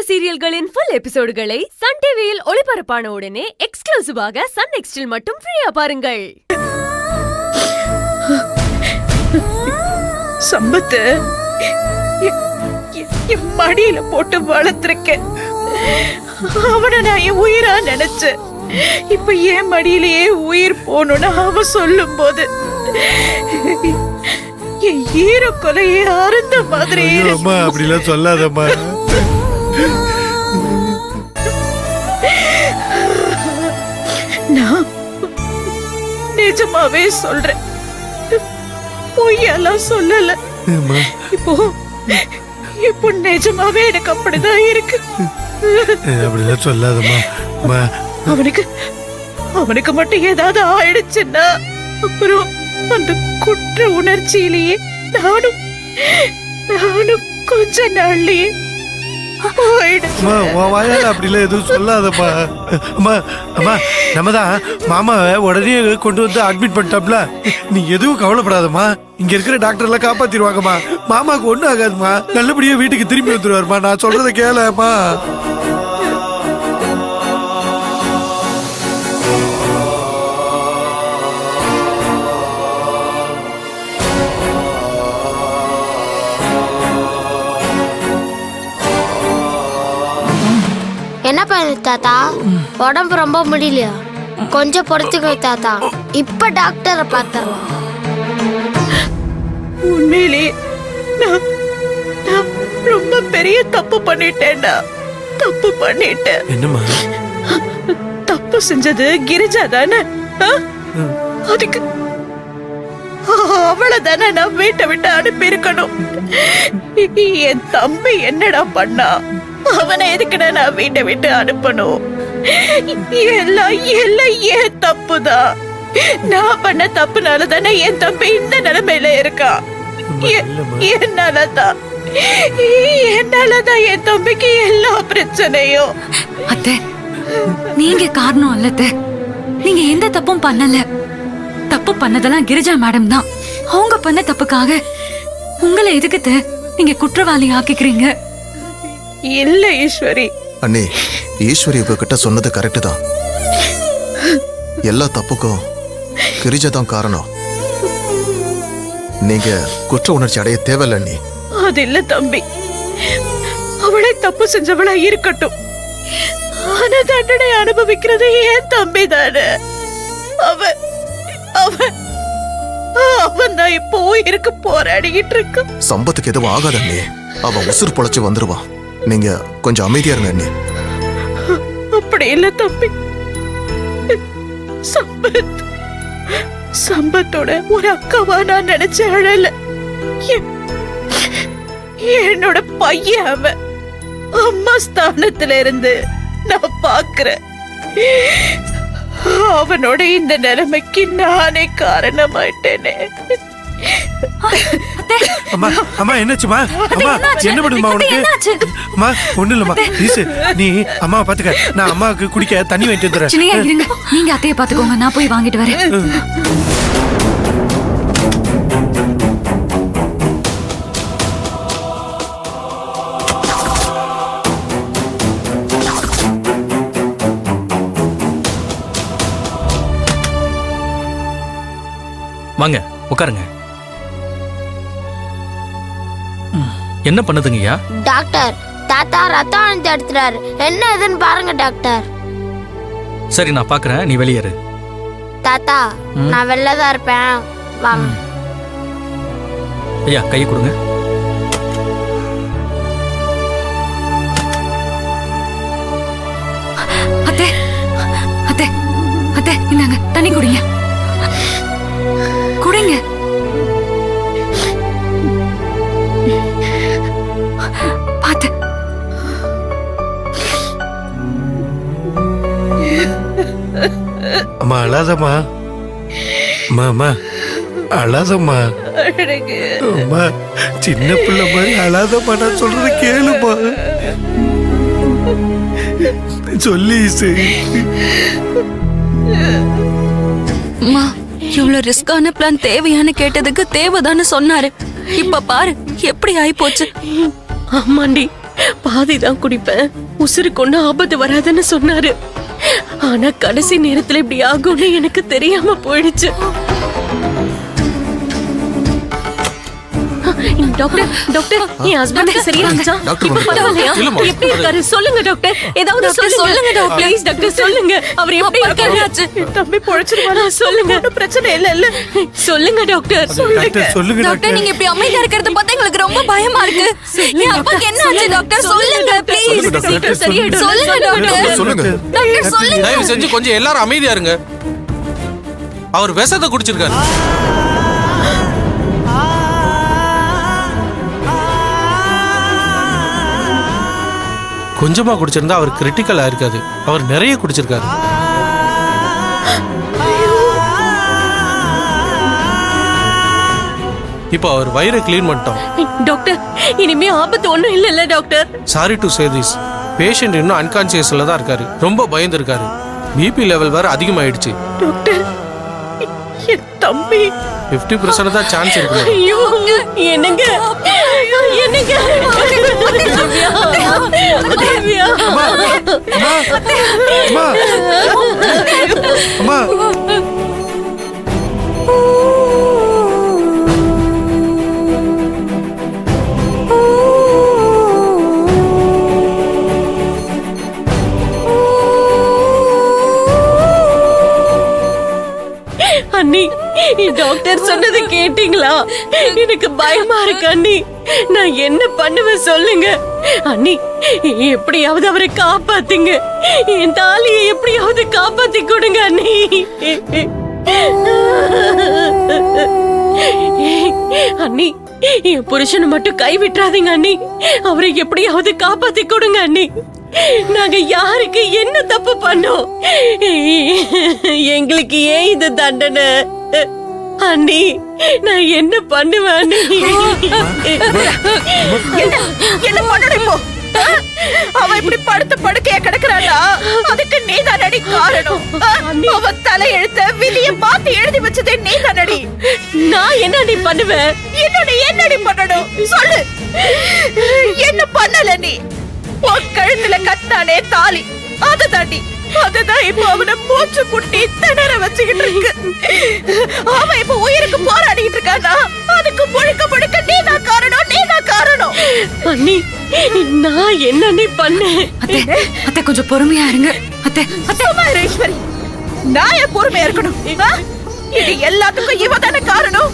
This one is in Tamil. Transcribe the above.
சீரியல்களின் ஃபுல் எபிசோடுகளை சன் டிவியில் ஒளிபரப்பான உடனே எக்ஸ்க்ளூசிவாக சன் நெக்ஸ்டில் மட்டும் ஃப்ரீயா பாருங்கள். சம்பத்து என் மடியில போட்டு வளர்த்திருக்கேன். அவனை நான் என் உயிரா நினைச்சேன். இப்ப என் மடியிலேயே உயிர் போகணும்னு அவன் சொல்லும் போது என் ஈர கொலையே அருந்த மாதிரி. அப்படிலாம் சொல்லாதம்மா. நான் நிஜமாவே சொல்றேன், பொய்யெல்லாம் சொல்லல. இப்போ நிஜமாவே எனக்கு அப்படிதான் இருக்கு. அப்படிலாம் சொல்லாதம்மா. அவனுக்கு மட்டும் ஏதாவது ஆயிடுச்சுன்னா அப்புறம் அந்த குற்ற உணர்ச்சியிலேயே நானும் கொஞ்ச நாள்லயே அப்படிலாம் எதுவும் சொல்லாதப்பா. அம்மா அம்மா நம்ம தான் மாமாவை உடனே கொண்டு வந்து அட்மிட் பண்ணிட்டோம்ல. நீ எதுவும் கவலைப்படாதம்மா. இங்க இருக்கிற டாக்டர் எல்லாம் காப்பாத்திடுவாங்கம்மா. மாமாவுக்கு ஒண்ணும் ஆகாதுமா. நல்லபடியா வீட்டுக்கு திரும்பி வந்துருவாருமா. நான் சொல்றதை கேளம்மா. என்ன பண்ணு தாத்தா, உடம்பு ரொம்ப முடியலையா? கொஞ்சம் பொறுத்துக்கோ தாத்தா, இப்ப டாக்டரை பார்த்தரலாம். உண்மையிலே நான் ரொம்ப பெரிய தப்பு பண்ணிட்டேன்டா. தப்பு பண்ணிட்டேன். என்னம்மா? தப்பு செஞ்சது கிரிஜா தானே? அதுக்கு அவளை தானே நான் வீட்டை விட்டு அனுப்பி இருக்கணும். என் தம்பி என்னடா பண்ணா? அவனை எதுக்குடா நான் வீட்டை விட்டு அனுப்பணும்? எல்லாம் ஏன் தப்புதான். நான் பண்ண தப்புனால தானே என் தம்பி இந்த நிலைமையில இருக்கான். என்னாலதான் என் தம்பிக்கு எல்லா பிரச்சனையும். அத்தை, நீங்க காரணம் அல்ல. நீங்க எந்த தப்பும் பண்ணல. தப்பு பண்ணதெல்லாம் கிரிஜா மேடம் தான். அவங்க பண்ண தப்புக்காக உங்களை எதுக்கு நீங்க குற்றவாளி ஆக்கிக்கிறீங்க? இல்ல ஈஸ்வரி. அண்ணே, ஈஸ்வரி உங்ககிட்ட சொன்னது கரெக்ட் தான். எல்லா தப்புக்கும் கிரிஜா தான் காரணம். நீங்க குற்ற உணர்ச்சி அடைய தேவையில்ல அண்ணி. அது இல்ல தம்பி, அவளை தப்பு செஞ்சவளா இருக்கட்டும். ஆனா தண்டனை அனுபவிக்கிறது ஏன் தம்பி தானே. அவன் தான் இப்போ உயிருக்கு போராடிக்கிட்டு இருக்க. சம்பத்துக்கு எதுவும் ஆகாத அண்ணே. அவன் உசுறு பொழைச்சு வந்துருவான். நீங்க கொஞ்சம் அமைதியா இருங்க அண்ணே. அப்படி இல்ல தம்பி. சம்பத்தோட ஒரு அக்காவா நான் நினைச்ச அழல. என்னோட பையன் அவன். அம்மா ஸ்தானத்துல இருந்து நான் பாக்குறேன். அவனோட இந்த நிலைமைக்கு நானே காரணமாயிட்டேனே. அம்மா என்னாச்சுமா? அம்மா என்ன பண்ணுமா உனக்கு? அம்மா ஒண்ணு இல்லம்மா. நீ அம்மாவை பாத்துக்க. நான் அம்மாவுக்கு குடிக்க தண்ணி வாங்கிட்டு வந்துடுறேன். நீங்க அத்தையை பாத்துக்கோங்க, நான் போய் வாங்கிட்டு வரேன். வாங்க உட்காருங்க. என்ன பண்ணுதுங்கய்யா? டாக்டர், தாத்தா ரத்தம் அழுத்தி எடுத்துறாரு. என்ன இதுன்னு பாருங்க டாக்டர். சரி, நான் பாக்குறேன், நீ வெளியேறு. தாத்தா, நான் வெளிலதான் இருப்பேன், வாங்க. ஐயா கையை கொடுங்க. அத்தை அத்தை அத்தை, இந்தாங்க தண்ணி குடிங்க. குடிங்க. பாத்து. அம்மா அழாதம்மா. அம்மா அழாதம்மா. அம்மா சின்ன பிள்ளை மாதிரி அழாதம்மா. நான் சொல்றத கேளுமா. சொல்லி இவ்வளவு ரிஸ்கான பிளான் தேவையான கேட்டதுக்கு தேவைதான்னு சொன்னாரு. இப்ப பாரு எப்படி ஆயி போச்சு. ஆமாண்டி, பாதிதான் குடிப்பேன், உசுருக்கு ஒண்ணு ஆபத்து வராதுன்னு சொன்னாரு. ஆனா கடைசி நேரத்துல இப்படி ஆகும்னு எனக்கு தெரியாம போயிடுச்சு. டாக்டர் டாக்டர் என் ஹஸ்பண்டுக்கு சரியாச்சா? டாக்டர் இப்ப பரவாயில்லையா? இல்லம்மா. எப்படி இருக்காரு சொல்லுங்க டாக்டர். ஏதாவது சொல்லுங்க டாக்டர். ப்ளீஸ் டாக்டர் சொல்லுங்க. அவர் எப்படி இருக்காரு? தம்பி பொழைச்சிருவானா? சொல்லுங்க. பிரச்சனை இல்ல சொல்லுங்க டாக்டர். டாக்டர் சொல்லுங்க டாக்டர். நீங்க இப்படி அமைதியா இருக்கிறத பார்த்தா எங்களுக்கு ரொம்ப பயமா இருக்கு. என் அப்பாக்கு என்ன ஆச்சு டாக்டர்? சொல்லுங்க ப்ளீஸ். சீக்கிரம் சரியாயிடும். சொல்லுங்க டாக்டர். சொல்லுங்க. டாக்டர் சொல்லுங்க. தயவு செஞ்சு கொஞ்சம் எல்லாரும் அமைதியா இருங்க. அவர் விஷத்தை குடிச்சிருக்காரு. கொஞ்சமா குடிச்சிருந்தா அவர் கிரிட்டிக்கல் ஆயிருக்காது. அவர் நிறைய குடிச்சிருக்காரு. இப்போ அவர் வயிறை கிளீன் பண்ணிட்டோம். டாக்டர் இனிமே ஆபத்து ஒண்ணும் இல்ல doctor. Sorry to say this, patient இன்னும் அன்கான்சியஸ்ல தான் இருக்காரு. ரொம்ப பயந்துருக்காரு. பிபி லெவல் வேற அதிகமாயிடுச்சு. டாக்டர் என் தம்பி 50% தான் சான்ஸ் இருக்கு. ஐயோ என்னங்க என்னங்க தேவியா அம்மா அம்மா அம்மா அம்மா அண்ணி டாக்டர் சொன்னது கேட்டீங்களா? எனக்கு பயமா இருக்கு அண்ணி. நான் என்ன பண்ணுவேன் சொல்லுங்க அண்ணி. எப்படியாவது அவரை காப்பாத்துங்க. என் தாலியை எப்படியாவது காப்பாத்தி கொடுங்க அண்ணி. அண்ணி என் புருஷனை மட்டும் கை விட்டுறாதீங்க அண்ணி. அவரை எப்படியாவது காப்பாத்தி கொடுங்க அண்ணி. நாங்க யாருக்கு என்ன தப்பு பண்ணோம்? எங்களுக்கு ஏன் இது தண்டனை அண்ணி? நான் என்ன பண்ணுவேன் அண்ணி? என்ன பண்ணணும் இப்போ? அவ இப்படி படுத்த படுக்கைய கிடக்குறாளா? அதுக்கு நீதான் அடி காரணம். அவ தலையெழுத்த விதிய பார்த்து எழுதி வச்சதே நீதான் அடி. நான் என்ன அடி பண்ணுவேன்? என்னடி பண்ணணும் சொல்லு. என்ன பண்ணல நீ? உன் கழுத்துல கட்டானே தாலி, அதுதான் இப்ப அவனை மூச்சு முட்டி திணற வச்சுக்கிட்டு இருக்கு. அவன் இப்ப உயிருக்கு போராடிட்டு இருக்கானா? அதுக்கு முழுக்க நீதான் காரணம். அண்ணி நான் என்ன நீ பண்ணேன்? அத்தை கொஞ்சம் பொறுமையா இருங்க. அத்தை சும்மா இரு ஈஸ்வரி. நான் ஏன் பொறுமையா இருக்கணும்? இது எல்லாத்துக்கும் இவ தானே காரணம்.